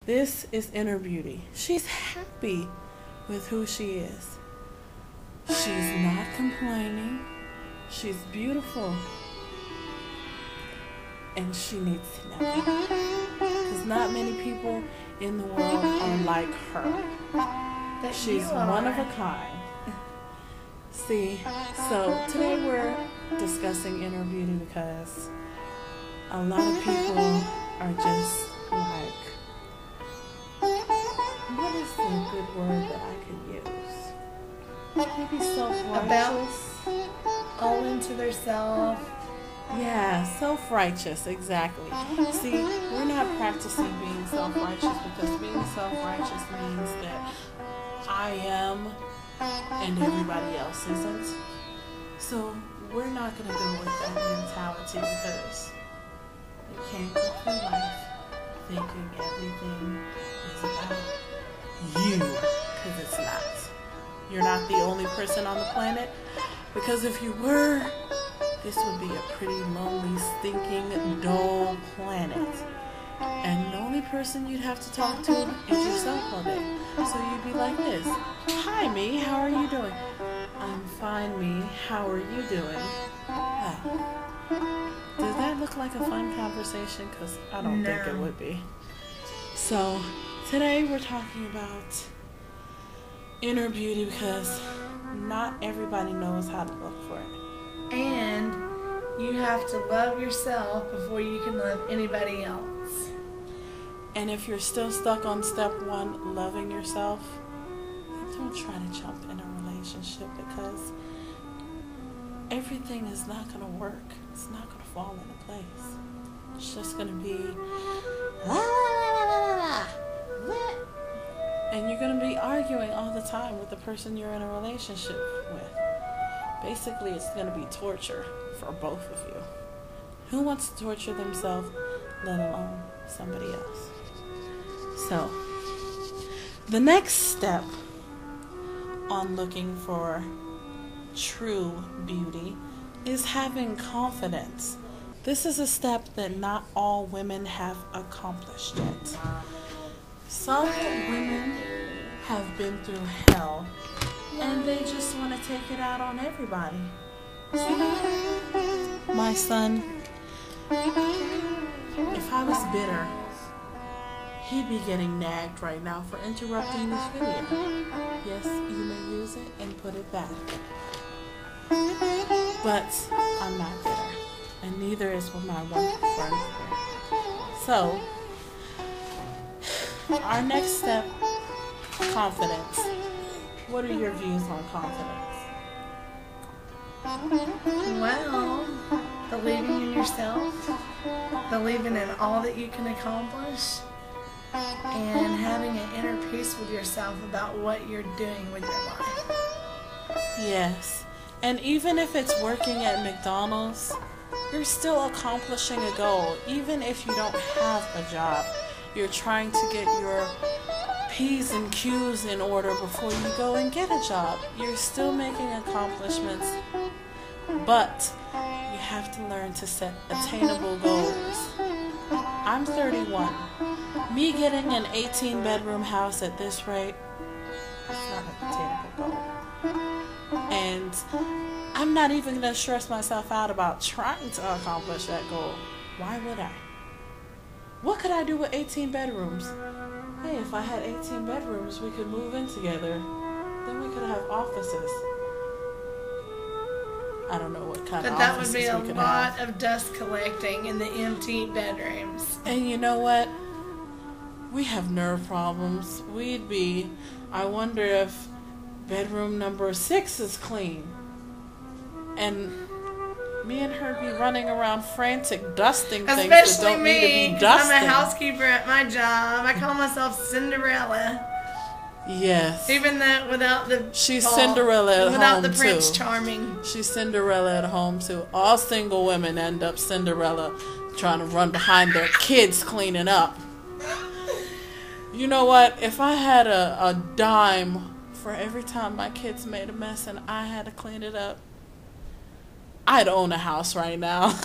This is inner beauty. She's happy with who she is. She's not complaining. She's beautiful. And she needs to know it. Because not many people in the world are like her. She's one of a kind. See, so today we're discussing inner beauty because a lot of people are just like, what is a good word that I could use? Maybe self-righteous. All into their self. Yeah, self-righteous, exactly. See, we're not practicing being self-righteous because being self-righteous means that I am and everybody else isn't. So we're not going to go with that mentality because you can't go through life thinking everything is about you, because it's not. You're not the only person on the planet, because if you were, this would be a pretty lonely, stinking, dull planet. And the only person you'd have to talk to is yourself all day. So you'd be like this. Hi, me. How are you doing? I'm fine, me. How are you doing? Does that look like a fun conversation? Because I don't think it would be. So today we're talking about inner beauty because not everybody knows how to look for it. And you have to love yourself before you can love anybody else. And if you're still stuck on step one, loving yourself, don't try to jump in a relationship because everything is not going to work. It's not going to fall into place. It's just going to be and you're going to be arguing all the time with the person you're in a relationship with. Basically, it's going to be torture for both of you. Who wants to torture themselves, let alone somebody else? So, the next step on looking for true beauty is having confidence. This is a step that not all women have accomplished yet. Some women have been through hell and they just want to take it out on everybody. My son, if I was bitter, he'd be getting nagged right now for interrupting this video. Yes, you may use it and put it back. But I'm not bitter, and neither is my wonderful friend here. So, our next step, confidence. What are your views on confidence? Well, believing in yourself, believing in all that you can accomplish, and having an inner peace with yourself about what you're doing with your life. Yes. And even if it's working at McDonald's, you're still accomplishing a goal. Even if you don't have a job, you're trying to get your P's and Q's in order before you go and get a job. You're still making accomplishments, but you have to learn to set attainable goals. I'm 31. Me getting an 18-bedroom house at this rate, it's not an attainable goal. And I'm not even going to stress myself out about trying to accomplish that goal. Why would I? What could I do with 18 bedrooms? Hey, if I had 18 bedrooms, we could move in together. Then we could have offices. I don't know what kind of offices we could have. But that would be a lot of dust collecting in the empty bedrooms. And you know what? We have nerve problems. I wonder if bedroom number 6 is clean. And me and her be running around frantic, dusting things that don't need to be dusted. I'm a housekeeper at my job. I call myself Cinderella. Yes. Even that without the She's Cinderella at home, without the Prince Charming. She's Cinderella at home, too. All single women end up Cinderella trying to run behind their kids cleaning up. You know what? If I had a dime for every time my kids made a mess and I had to clean it up, I'd own a house right now.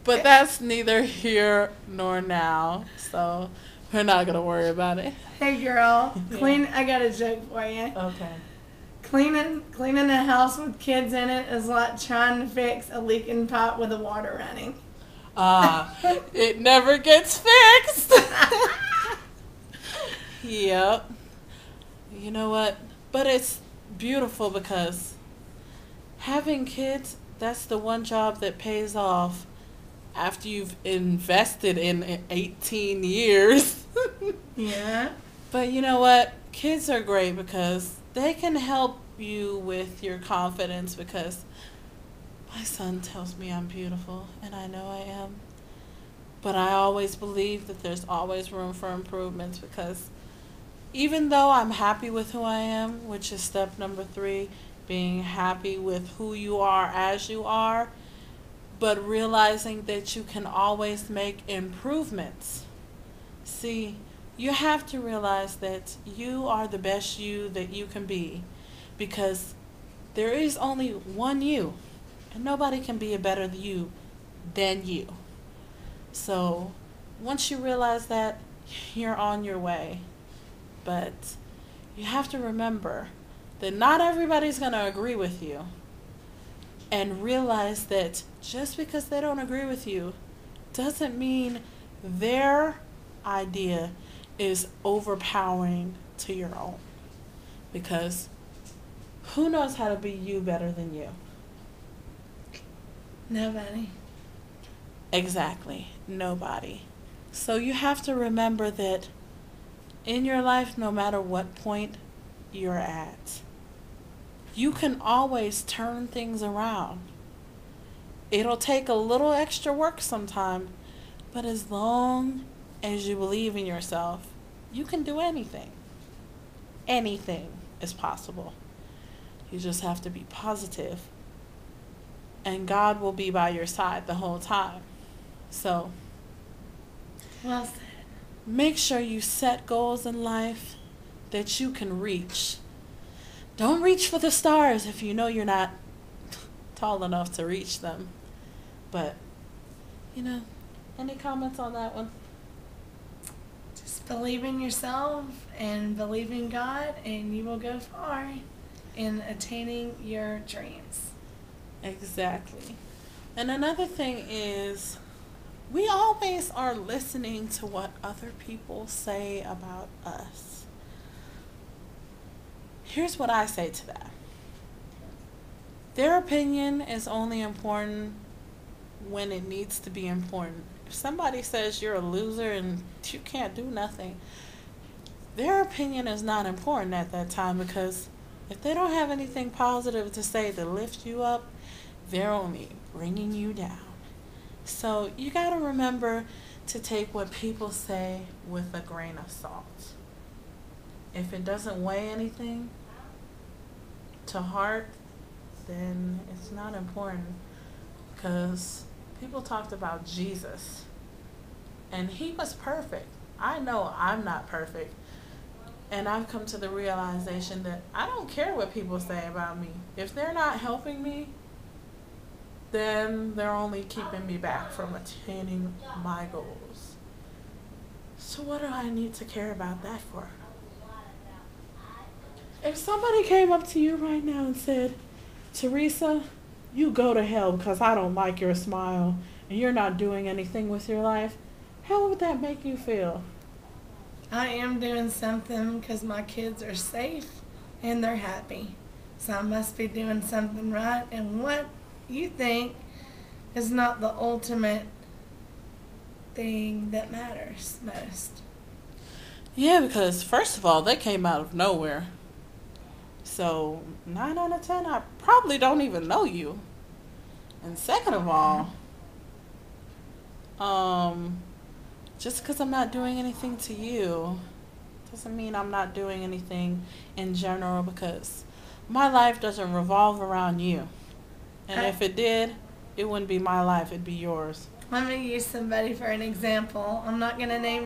But that's neither here nor now. So we're not going to worry about it. Hey, girl. I got a joke for you. Okay. Cleaning a house with kids in it is like trying to fix a leaking pipe with the water running. It never gets fixed. Yep. You know what? But it's beautiful because having kids, that's the one job that pays off after you've invested in 18 years. Yeah. But you know what? Kids are great because they can help you with your confidence, because my son tells me I'm beautiful, and I know I am. But I always believe that there's always room for improvements, because even though I'm happy with who I am, which is step number 3, being happy with who you are as you are, but realizing that you can always make improvements. See, you have to realize that you are the best you that you can be, because there is only one you, and nobody can be a better you than you. So once you realize that, you're on your way. But you have to remember that not everybody's going to agree with you, and realize that just because they don't agree with you doesn't mean their idea is overpowering to your own, because who knows how to be you better than you? Nobody. Exactly. Nobody. So you have to remember that in your life, no matter what point you're at, you can always turn things around. It'll take a little extra work sometime, but as long as you believe in yourself, you can do anything. Anything is possible. You just have to be positive, and God will be by your side the whole time. So, Well said. make sure you set goals in life that you can reach. Don't reach for the stars if you know you're not tall enough to reach them. But, any comments on that one? Just believe in yourself and believe in God, and you will go far in attaining your dreams. Exactly. And another thing is, we always are listening to what other people say about us. Here's what I say to that. Their opinion is only important when it needs to be important. If somebody says you're a loser and you can't do nothing, their opinion is not important at that time, because if they don't have anything positive to say to lift you up, they're only bringing you down. So you got to remember to take what people say with a grain of salt. If it doesn't weigh anything to heart, then it's not important. Because people talked about Jesus, and he was perfect. I know I'm not perfect. And I've come to the realization that I don't care what people say about me. If they're not helping me, then they're only keeping me back from attaining my goals. So what do I need to care about that for? If somebody came up to you right now and said, Teresa, you go to hell because I don't like your smile and you're not doing anything with your life, how would that make you feel? I am doing something because my kids are safe and they're happy. So I must be doing something right. And what you think is not the ultimate thing that matters most. Yeah, because first of all, they came out of nowhere. So 9 out of 10, I probably don't even know you. And second of all, just because I'm not doing anything to you doesn't mean I'm not doing anything in general, because my life doesn't revolve around you. And if it did, it wouldn't be my life, it'd be yours. Let me use somebody for an example. I'm not going to name